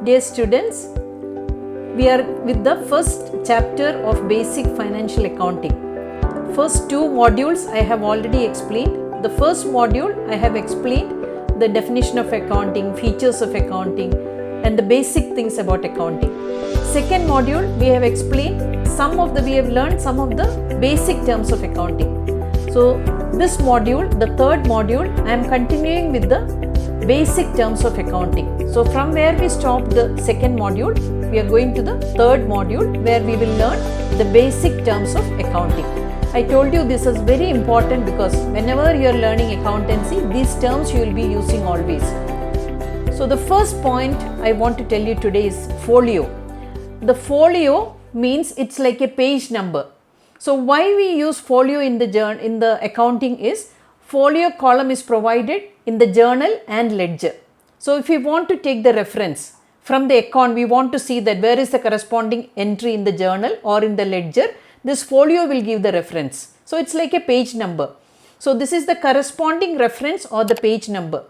Dear students, we are with the first chapter of Basic Financial Accounting. First two modules I have already explained. The first module I have explained the definition of accounting, features of accounting and the basic things about accounting. Second module we have explained we have learned some of the basic terms of accounting. So this module, the third module, I am continuing with the basic terms of accounting. So from where we stopped the second module, we are going to the third module where we will learn the basic terms of accounting. I told you this is very important because whenever you are learning accountancy, these terms you will be using always. So the first point I want to tell you today is folio. The folio means it's like a page number. So why we use folio in the accounting is folio column is provided in the journal and ledger. So if we want to take the reference from the account, we want to see that where is the corresponding entry in the journal or in the ledger, this folio will give the reference. So it's like a page number. So this is the corresponding reference or the page number.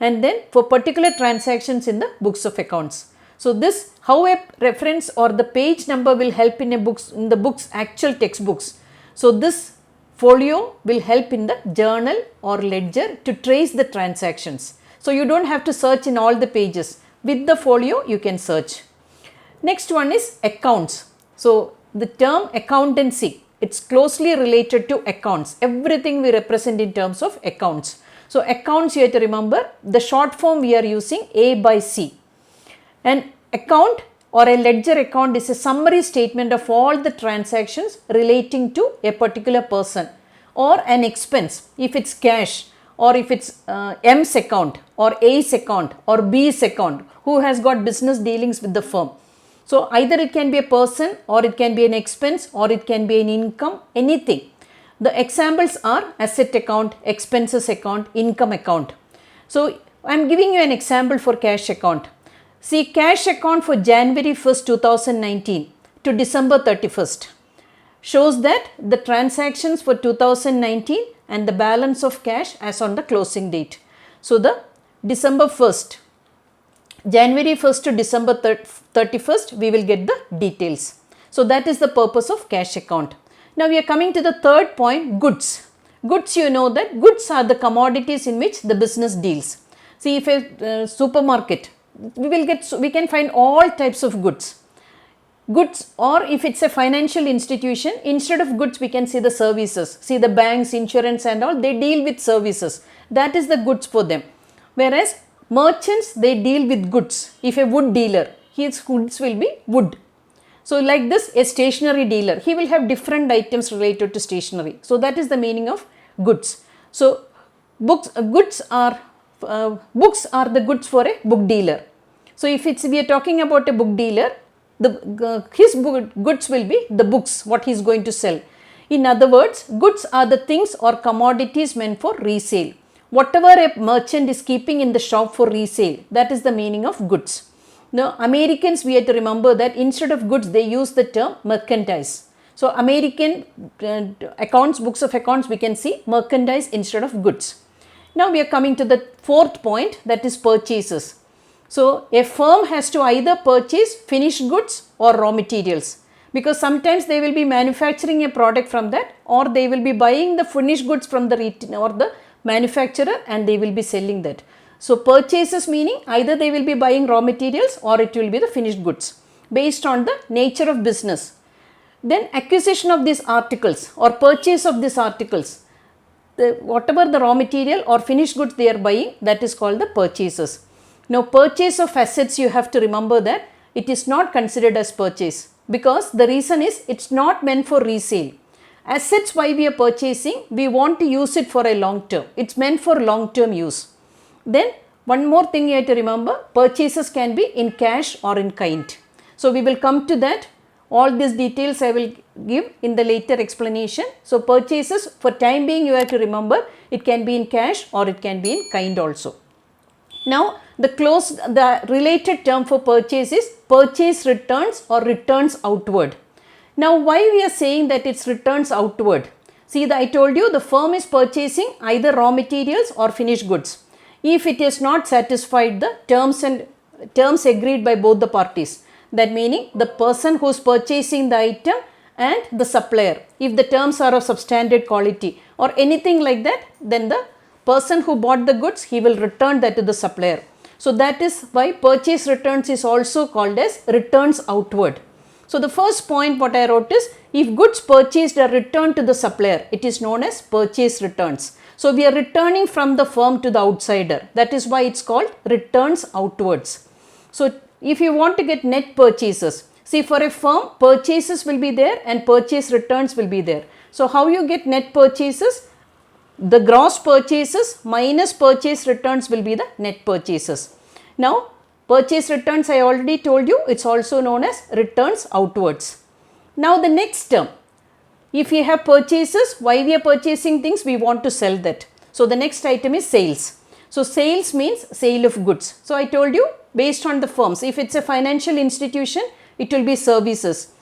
And then for particular transactions in the books of accounts. So this how a reference or the page number will help in the book's actual textbooks. So this folio will help in the journal or ledger to trace the transactions. So you don't have to search in all the pages. With the folio you can search. Next one is accounts. So the term accountancy, it's closely related to accounts. Everything we represent in terms of accounts. So accounts you have to remember the short form we are using A by C. An account or a ledger account is a summary statement of all the transactions relating to a particular person or an expense. If it's cash or if it's M's account or A's account or B's account who has got business dealings with the firm. So either it can be a person or it can be an expense or it can be an income, anything. The examples are asset account, expenses account, income account. So I am giving you an example for cash account. See, cash account for January 1st, 2019 to December 31st shows that the transactions for 2019 and the balance of cash as on the closing date. So the December 1st, January 1st to December 31st, we will get the details. So that is the purpose of cash account. Now we are coming to the third point, goods. Goods, you know that goods are the commodities in which the business deals. See, if a supermarket, we can find all types of goods. Goods, or if it's a financial institution, instead of goods we can see the services. See, the banks, insurance and all, they deal with services. That is the goods for them. Whereas merchants, they deal with goods. If a wood dealer, his goods will be wood. So like this, a stationery dealer, he will have different items related to stationery. So that is the meaning of goods. So books are the goods for a book dealer. So if we are talking about a book dealer, his goods will be the books, what he is going to sell. In other words, goods are the things or commodities meant for resale. Whatever a merchant is keeping in the shop for resale, that is the meaning of goods. Now Americans, we have to remember that instead of goods they use the term merchandise. So American accounts, books of accounts, we can see merchandise instead of goods. Now we are coming to the fourth point, that is purchases. So a firm has to either purchase finished goods or raw materials, because sometimes they will be manufacturing a product from that, or they will be buying the finished goods from the retailer or the manufacturer and they will be selling that. So purchases meaning either they will be buying raw materials or it will be the finished goods based on the nature of business. Then acquisition of these articles or purchase of these articles. Whatever the raw material or finished goods they are buying, that is called the purchases. Now purchase of assets, you have to remember that it is not considered as purchase, because the reason is it's not meant for resale. Assets, why we are purchasing, we want to use it for a long term. It's meant for long term use. Then one more thing you have to remember, purchases can be in cash or in kind. So we will come to that. All these details I will give in the later explanation. So purchases, for time being you have to remember, it can be in cash or it can be in kind also. Now the related term for purchase is purchase returns or returns outward. Now why we are saying that it's returns outward? See, I told you the firm is purchasing either raw materials or finished goods. If it has not satisfied the terms and terms agreed by both the parties. That meaning the person who is purchasing the item and the supplier. If the terms are of substandard quality or anything like that, then the person who bought the goods, he will return that to the supplier. So that is why purchase returns is also called as returns outward. So the first point what I wrote is, if goods purchased are returned to the supplier, it is known as purchase returns. So we are returning from the firm to the outsider. That is why it's called returns outwards. So if you want to get net purchases, see, for a firm, purchases will be there and purchase returns will be there. So how you get net purchases? The gross purchases minus purchase returns will be the net purchases. Now, purchase returns I already told you, it's also known as returns outwards. Now the next term, if we have purchases, why we are purchasing things? We want to sell that. So the next item is sales. So sales means sale of goods. So I told you, based on the firms, if it's a financial institution, it will be services.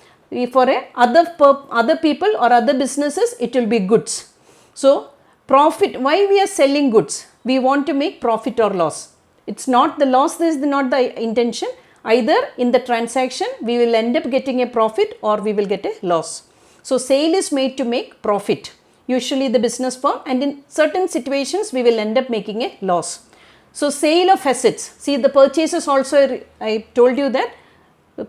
For other people or other businesses, it will be goods. So profit, why we are selling goods? We want to make profit or loss. It's not the loss, this is not the intention. Either in the transaction, we will end up getting a profit or we will get a loss. So sale is made to make profit, usually the business firm, and in certain situations, we will end up making a loss. So sale of assets, see the purchases also, I told you that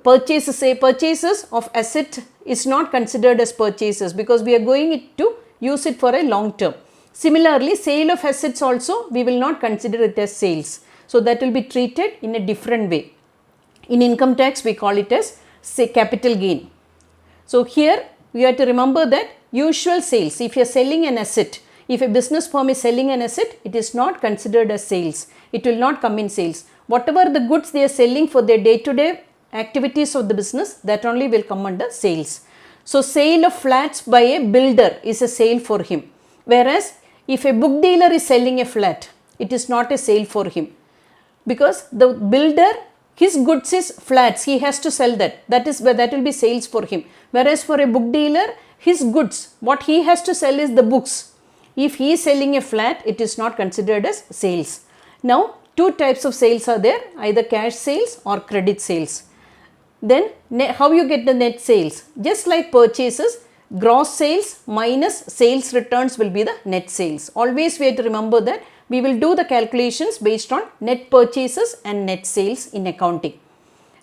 purchases of asset is not considered as purchases because we are going to use it for a long term. Similarly, sale of assets also we will not consider it as sales. So that will be treated in a different way. In income tax we call it as capital gain. So here we have to remember that usual sales, if you are selling an asset, if a business firm is selling an asset, it is not considered as sales. It will not come in sales. Whatever the goods they are selling for their day-to-day activities of the business, that only will come under sales. So sale of flats by a builder is a sale for him. Whereas if a book dealer is selling a flat, it is not a sale for him. Because the builder, his goods is flats, he has to sell that. That will be sales for him. Whereas for a book dealer, his goods, what he has to sell is the books. If he is selling a flat, it is not considered as sales. Now, two types of sales are there, either cash sales or credit sales. Then, how you get the net sales? Just like purchases, gross sales minus sales returns will be the net sales. Always we have to remember that we will do the calculations based on net purchases and net sales in accounting.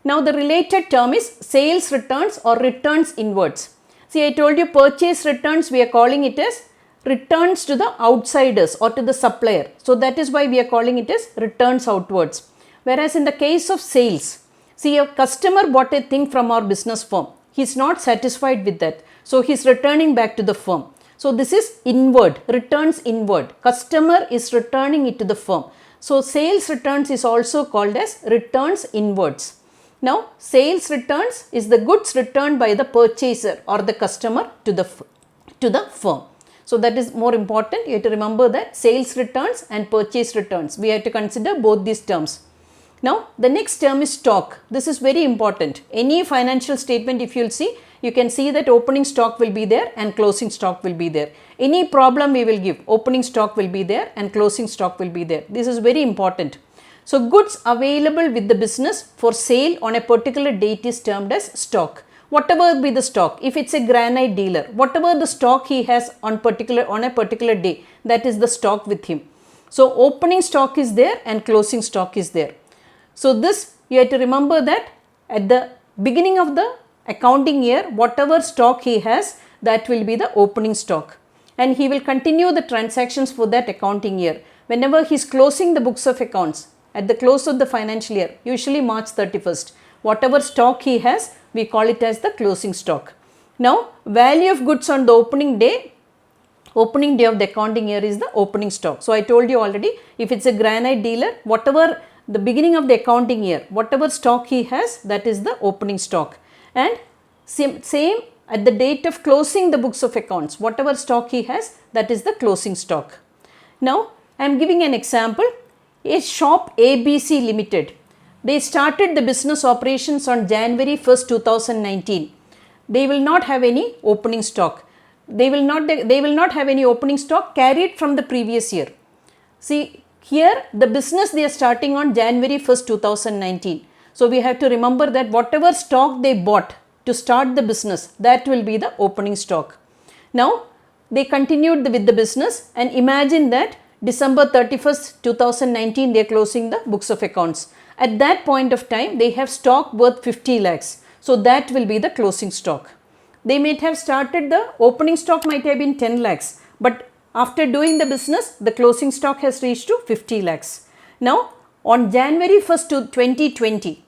Now, the related term is sales returns or returns inwards. See, I told you purchase returns, we are calling it as returns to the outsiders or to the supplier. So that is why we are calling it as returns outwards. Whereas in the case of sales, see, a customer bought a thing from our business firm. He is not satisfied with that. So he is returning back to the firm. So this is inward, returns inward. Customer is returning it to the firm. So sales returns is also called as returns inwards. Now sales returns is the goods returned by the purchaser or the customer to the firm. So that is more important. You have to remember that sales returns and purchase returns. We have to consider both these terms. Now the next term is stock. This is very important. Any financial statement, if you will see, you can see that opening stock will be there and closing stock will be there. Any problem we will give, opening stock will be there and closing stock will be there. This is very important. So goods available with the business for sale on a particular date is termed as stock. Whatever be the stock, if it's a granite dealer, whatever the stock he has on a particular day, that is the stock with him. So opening stock is there and closing stock is there. So this you have to remember that at the beginning of the accounting year, whatever stock he has, that will be the opening stock. And he will continue the transactions for that accounting year. Whenever he is closing the books of accounts at the close of the financial year, usually March 31st, whatever stock he has, we call it as the closing stock. Now, value of goods on the opening day of the accounting year is the opening stock. So I told you already, if it's a granite dealer, whatever the beginning of the accounting year, whatever stock he has, that is the opening stock. And same at the date of closing the books of accounts, whatever stock he has, that is the closing stock. Now, I am giving an example. A shop ABC Limited, they started the business operations on January 1st, 2019. They will not have any opening stock. They will not have any opening stock carried from the previous year. See, Here the business they are starting on January 1st, 2019. So we have to remember that whatever stock they bought to start the business, that will be the opening stock. Now they continued with the business, and imagine that December 31st, 2019 they are closing the books of accounts. At that point of time they have stock worth 50 lakhs. So that will be the closing stock. They might have started, the opening stock might have been 10 lakhs, but after doing the business, the closing stock has reached to 50 lakhs. Now, on January 1st to 2020,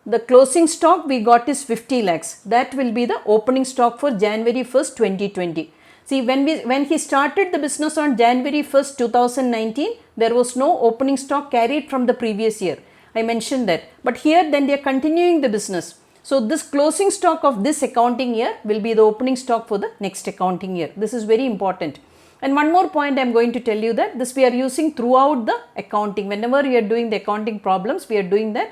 the closing stock we got is 50 lakhs. That will be the opening stock for January 1st, 2020. See, when he started the business on January 1st, 2019, there was no opening stock carried from the previous year. I mentioned that. But here then they are continuing the business. So this closing stock of this accounting year will be the opening stock for the next accounting year. This is very important. And one more point I am going to tell you, that this we are using throughout the accounting. Whenever we are doing the accounting problems, we are doing that.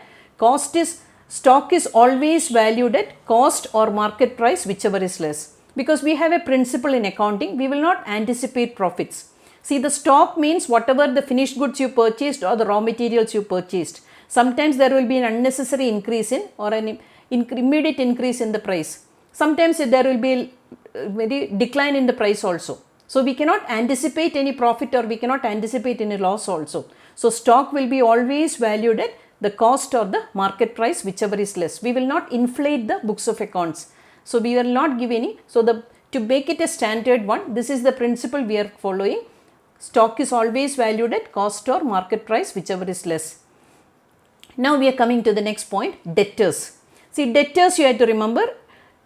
Stock is always valued at cost or market price, whichever is less. Because we have a principle in accounting, we will not anticipate profits. See, the stock means whatever the finished goods you purchased or the raw materials you purchased. Sometimes there will be an unnecessary increase in, or an immediate increase in the price. Sometimes there will be a very decline in the price also. So we cannot anticipate any profit, or we cannot anticipate any loss also. So stock will be always valued at the cost or the market price, whichever is less. We will not inflate the books of accounts. So we will not give any. So to make it a standard one, this is the principle we are following. Stock is always valued at cost or market price, whichever is less. Now we are coming to the next point, debtors. See, debtors, you have to remember,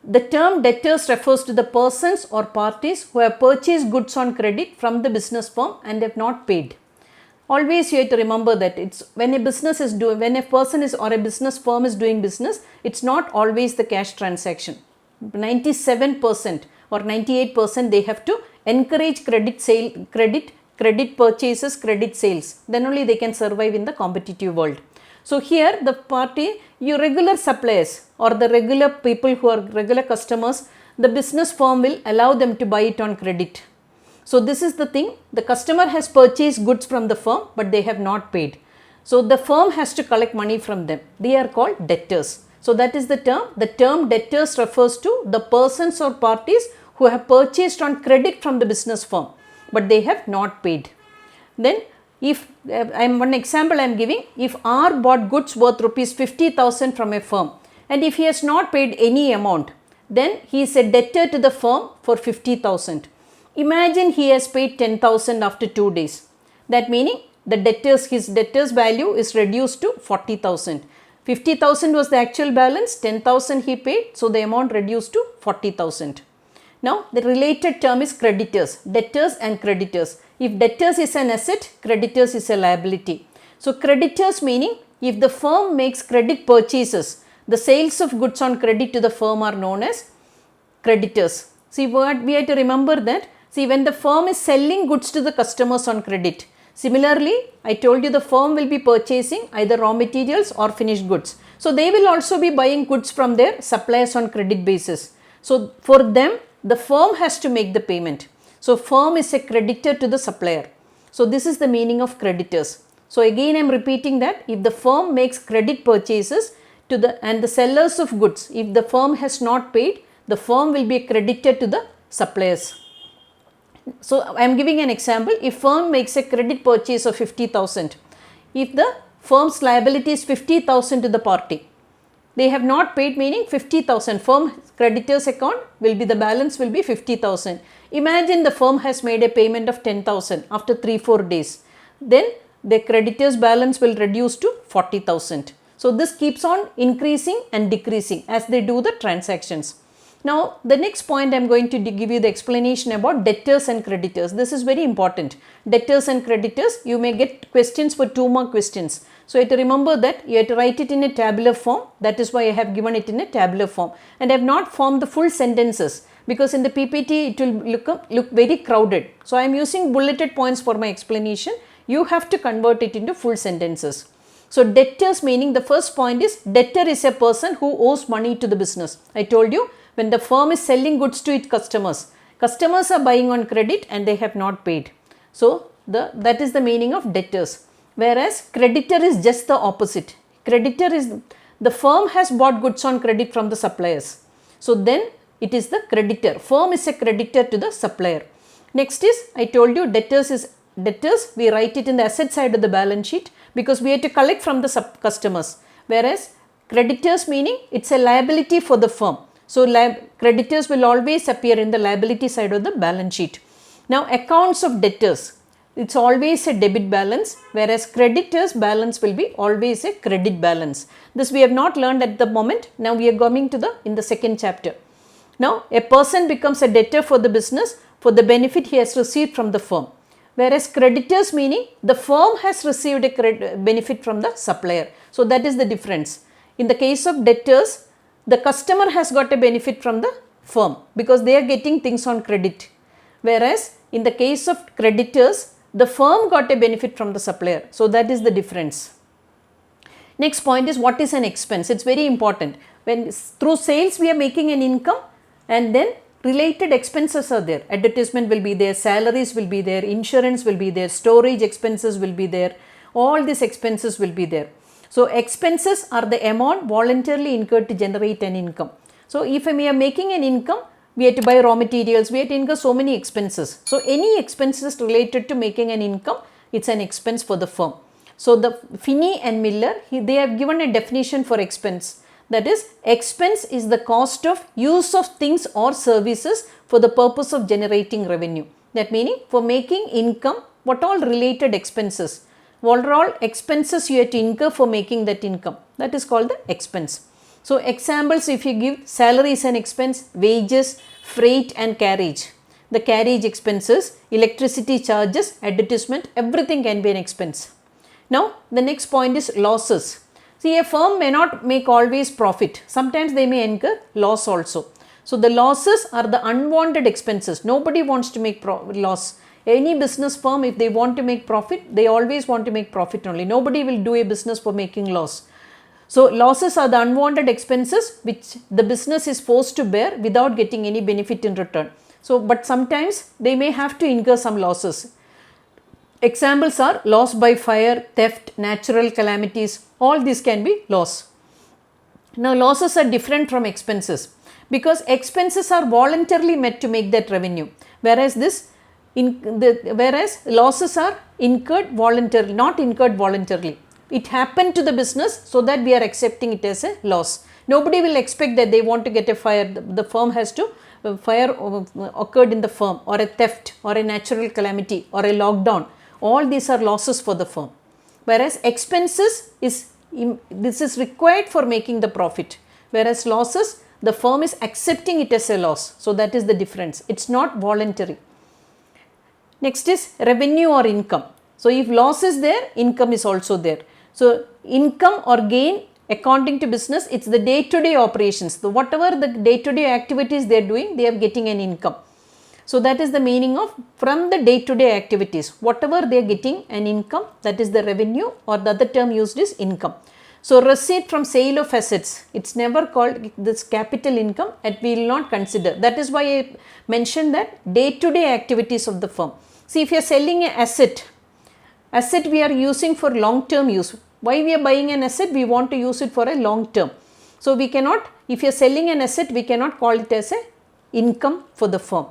the term debtors refers to the persons or parties who have purchased goods on credit from the business firm and have not paid. Always you have to remember that it's when a business is doing, when a person is or a business firm is doing business, it's not always the cash transaction. 97% or 98% they have to encourage credit purchases, credit sales. Then only they can survive in the competitive world. So here the party, your regular suppliers or the regular people who are regular customers, the business firm will allow them to buy it on credit. So this is the thing, the customer has purchased goods from the firm but they have not paid. So the firm has to collect money from them. They are called debtors. So that is the term. The term debtors refers to the persons or parties who have purchased on credit from the business firm but they have not paid. Then if one example I am giving, if R bought goods worth rupees 50,000 from a firm, and if he has not paid any amount, then he is a debtor to the firm for 50,000. Imagine he has paid 10,000 after 2 days. That meaning his debtors value is reduced to 40,000. 50,000 was the actual balance, 10,000 he paid, so the amount reduced to 40,000. Now the related term is creditors, debtors and creditors. If debtors is an asset, creditors is a liability. So creditors meaning if the firm makes credit purchases, the sales of goods on credit to the firm are known as creditors. See, what we have to remember that, see, when the firm is selling goods to the customers on credit, similarly I told you the firm will be purchasing either raw materials or finished goods. So they will also be buying goods from their suppliers on credit basis. So for them the firm has to make the payment. So firm is a creditor to the supplier. So this is the meaning of creditors. So again I am repeating that if the firm makes credit purchases to the sellers of goods, if the firm has not paid, the firm will be a creditor to the suppliers. So I am giving an example. If firm makes a credit purchase of 50,000, if the firm's liability is 50,000 to the party, they have not paid, meaning 50,000, firm creditors account will be, the balance will be 50,000. Imagine the firm has made a payment of 10,000 after 3-4 days. Then the creditors balance will reduce to 40,000. So this keeps on increasing and decreasing as they do the transactions. Now the next point I am going to give you the explanation about debtors and creditors. This is very important. Debtors and creditors, you may get questions for 2 more questions. So you have to remember that you have to write it in a tabular form. That is why I have given it in a tabular form. And I have not formed the full sentences because in the PPT it will look very crowded. So I am using bulleted points for my explanation. You have to convert it into full sentences. So debtors meaning the first point is debtor is a person who owes money to the business. I told you when the firm is selling goods to its customers, customers are buying on credit and they have not paid. So that is the meaning of debtors. whereas creditor is just the opposite. Creditor is the firm has bought goods on credit from the suppliers. So then it is the creditor. Firm is a creditor to the supplier. Next is, I told you, debtors, we write it in the asset side of the balance sheet because we have to collect from the customers, whereas creditors meaning it's a liability for the firm. So creditors will always appear in the liability side of the balance sheet. Now accounts of debtors, it's always a debit balance, whereas creditors balance will be always a credit balance. This we have not learned at the moment. Now we are coming to in the second chapter. Now a person becomes a debtor for the business for the benefit he has received from the firm, whereas creditors meaning the firm has received a benefit from the supplier. So that is the difference. In the case of debtors, the customer has got a benefit from the firm because they are getting things on credit, whereas in the case of creditors, the firm got a benefit from the supplier. So that is the difference. Next point is, what is an expense? It's very important. When through sales we are making an income, and then related expenses are there. Advertisement will be there, salaries will be there, insurance will be there, storage expenses will be there. All these expenses will be there. So expenses are the amount voluntarily incurred to generate an income. So if we are making an income, we have to buy raw materials, we have to incur so many expenses. So any expenses related to making an income, it's an expense for the firm. So the Finney and Miller, they have given a definition for expense. That is, expense is the cost of use of things or services for the purpose of generating revenue. That meaning, for making income, what all related expenses? What are all expenses you have to incur for making that income? That is called the expense. So examples, if you give, salary is an expense, wages, freight and carriage. The carriage expenses, electricity charges, advertisement, everything can be an expense. Now the next point is losses. See, a firm may not make always profit. Sometimes they may incur loss also. So the losses are the unwanted expenses. Nobody wants to make loss. Any business firm, if they want to make profit, they always want to make profit only. Nobody will do a business for making loss. So losses are the unwanted expenses which the business is forced to bear without getting any benefit in return. So, but sometimes they may have to incur some losses. Examples are loss by fire, theft, natural calamities, all these can be loss. Now losses are different from expenses because expenses are voluntarily met to make that revenue, whereas losses are incurred voluntarily, not incurred voluntarily. It happened to the business, so that we are accepting it as a loss. Nobody will expect that they want to get a fire, the firm has to, fire occurred in the firm, or a theft or a natural calamity or a lockdown. All these are losses for the firm, whereas expenses this is required for making the profit, whereas losses, the firm is accepting it as a loss. So that is the difference. It's not voluntary. Next is revenue or income. So if loss is there, income is also there. So income or gain, according to business, it's the day-to-day operations. Whatever the day-to-day activities they are doing, they are getting an income. So that is the meaning of from the day-to-day activities. Whatever they are getting an income, that is the revenue, or the other term used is income. So receipt from sale of assets, it's never called this capital income, and we will not consider. That is why I mentioned that day-to-day activities of the firm. See, if you are selling an asset we are using for long-term use. Why we are buying an asset? We want to use it for a long term. So we cannot, if you are selling an asset, we cannot call it as a income for the firm.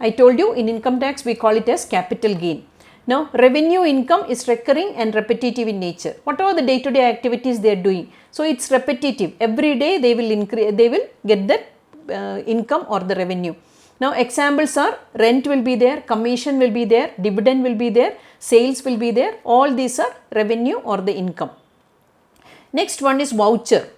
I told you in income tax we call it as capital gain. Now revenue income is recurring and repetitive in nature. Whatever the day-to-day activities they are doing, so it's repetitive. Every day they will get that income or the revenue. Now examples are rent will be there, commission will be there, dividend will be there, sales will be there. All these are revenue or the income. Next one is voucher.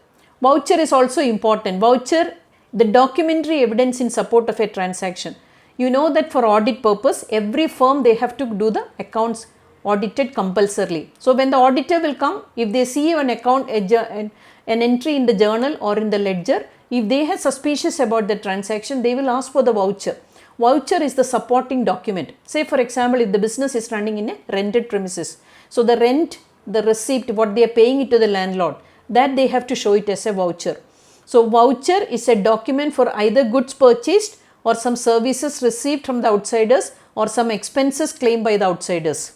Voucher is also important. Voucher, the documentary evidence in support of a transaction. You know that for audit purpose, every firm they have to do the accounts audited compulsorily. So when the auditor will come, if they see an account, an entry in the journal or in the ledger, if they are suspicious about the transaction, they will ask for the voucher. Voucher is the supporting document. Say for example, if the business is running in a rented premises, so the rent, the receipt, what they are paying it to the landlord, that they have to show it as a voucher. So voucher is a document for either goods purchased or some services received from the outsiders or some expenses claimed by the outsiders.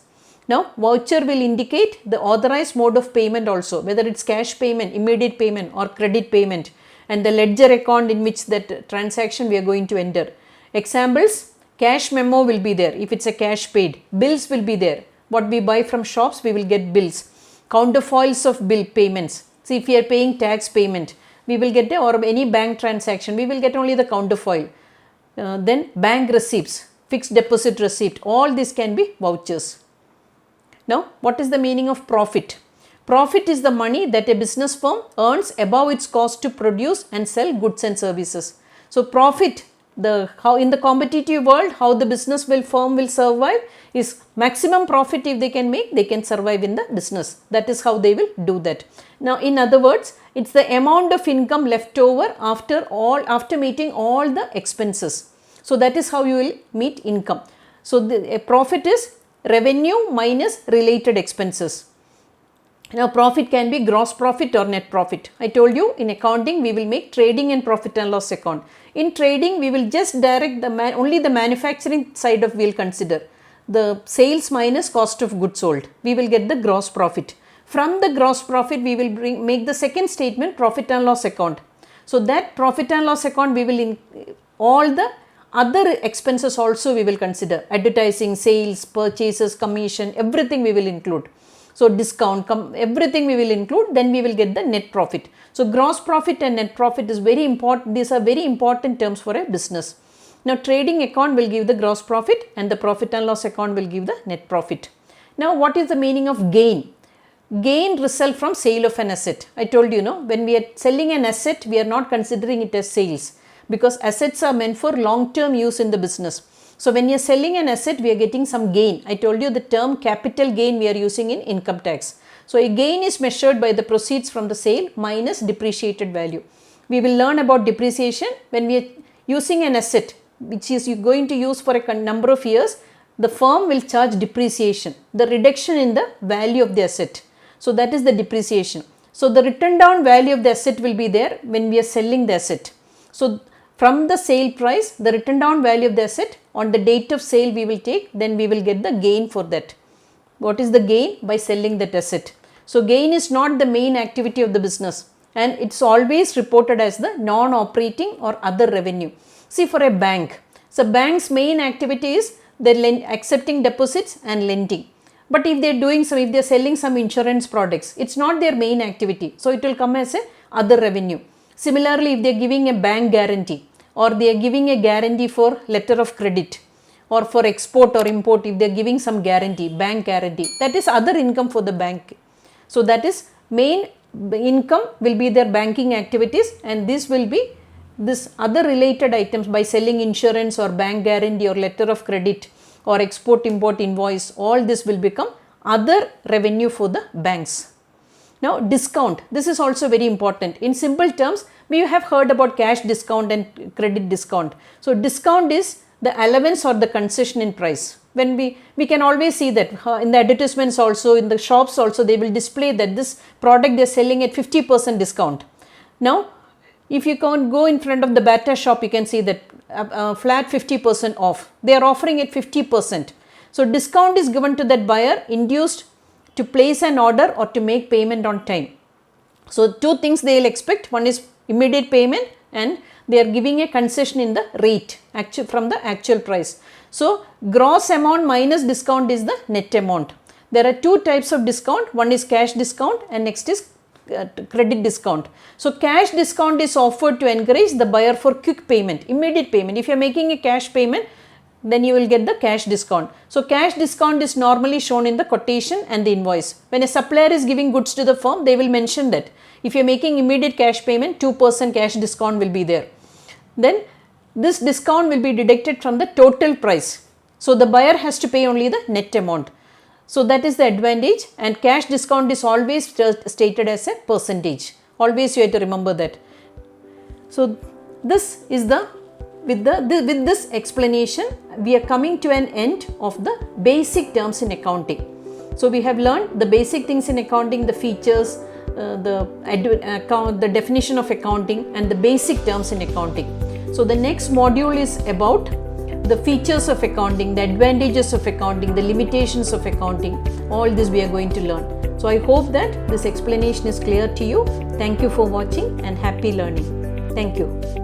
Now voucher will indicate the authorized mode of payment also, whether it's cash payment, immediate payment or credit payment, and the ledger account in which that transaction we are going to enter. Examples, cash memo will be there if it's a cash paid, bills will be there, what we buy from shops we will get bills, counterfoils of bill payments. See, if we are paying tax payment, we will get or any bank transaction, we will get only the counterfoil. Then bank receipts, fixed deposit receipt, all this can be vouchers. Now, what is the meaning of profit? Profit is the money that a business firm earns above its cost to produce and sell goods and services. So, profit, how in the competitive world, how the business firm will survive is maximum profit if they can make, they can survive in the business. That is how they will do that. Now, in other words, it's the amount of income left over after meeting all the expenses. So, that is how you will meet income. So, the profit is revenue minus related expenses. Now, profit can be gross profit or net profit. I told you in accounting we will make trading and profit and loss account. In trading we will just direct only the manufacturing side we will consider. The sales minus cost of goods sold. We will get the gross profit. From the gross profit we will make the second statement, profit and loss account. So, that profit and loss account we will all the other expenses also we will consider, advertising, sales, purchases, commission, everything we will include. So, discount, everything we will include, then we will get the net profit. So, gross profit and net profit is very important. These are very important terms for a business. Now, trading account will give the gross profit and the profit and loss account will give the net profit. Now, what is the meaning of gain? Gain result from sale of an asset. I told you, when we are selling an asset, we are not considering it as sales, because assets are meant for long-term use in the business. So, when you are selling an asset, we are getting some gain. I told you the term capital gain we are using in income tax. So, a gain is measured by the proceeds from the sale minus depreciated value. We will learn about depreciation when we are using an asset which is you going to use for a number of years. The firm will charge depreciation, the reduction in the value of the asset. So, that is the depreciation. So, the written down value of the asset will be there when we are selling the asset. So, from the sale price, the written down value of the asset on the date of sale we will take, then we will get the gain for that. What is the gain? By selling that asset. So, gain is not the main activity of the business and it's always reported as the non-operating or other revenue. See, for a bank, so bank's main activity is they're accepting deposits and lending. But if they're doing if they're selling some insurance products, it's not their main activity. So, it will come as a other revenue. Similarly, if they're giving a bank guarantee or they are giving a guarantee for letter of credit or for export or import, if they're giving some guarantee, bank guarantee, that is other income for the bank. So, that is main income will be their banking activities, and this will be this other related items by selling insurance or bank guarantee or letter of credit or export import invoice, all this will become other revenue for the banks. Now, discount, this is also very important. In simple terms, we have heard about cash discount and credit discount. So, discount is the allowance or the concession in price. When we can always see that in the advertisements also, in the shops also, they will display that this product they are selling at 50% discount. Now, if you can go in front of the Bata shop, you can see that flat 50% off. They are offering at 50%. So, discount is given to that buyer induced to place an order or to make payment on time. So, two things they will expect. One is immediate payment and they are giving a concession in the rate from the actual price. So, gross amount minus discount is the net amount. There are two types of discount. One is cash discount and next is credit discount. So, cash discount is offered to encourage the buyer for quick payment, immediate payment. If you are making a cash payment, then you will get the cash discount. So, cash discount is normally shown in the quotation and the invoice. When a supplier is giving goods to the firm, they will mention that if you are making immediate cash payment, 2% cash discount will be there. Then this discount will be deducted from the total price. So, the buyer has to pay only the net amount. So, that is the advantage, and cash discount is always stated as a percentage. Always you have to remember that. So, this is with this explanation, we are coming to an end of the basic terms in accounting. So, we have learned the basic things in accounting, the features, the definition of accounting and the basic terms in accounting. So, the next module is about the features of accounting, the advantages of accounting, the limitations of accounting, all this we are going to learn. So I hope that this explanation is clear to you. Thank you for watching and happy learning. Thank you.